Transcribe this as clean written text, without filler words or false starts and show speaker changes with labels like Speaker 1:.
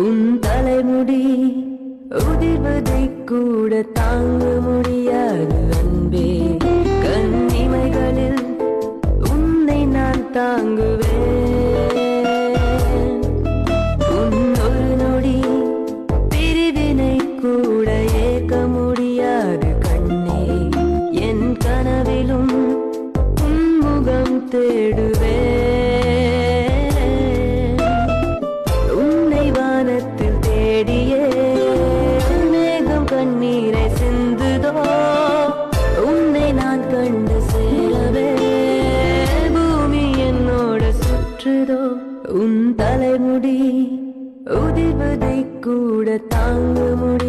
Speaker 1: உன் தலைமுடி உதிர்வதை கூட தாங்க முடியாது அன்பே. கண்ணிமைகளில் உன்னை நான் தாங்குவேன். உன் ஒரு நொடி பிரிவினை கூட ஏற்க முடியாது கண்ணே. என் கனவிலும் உன் முகம் தேடுவேன். வானத்தில் தேடியே மேகம் கண்ணீரை சிந்துதோ. உன்னை நான் கண்டு சேரவே பூமி என்னோட சுற்றுதோ. உன் தலைமுடி உதிர்வதை கூட தாங்க முடியும்.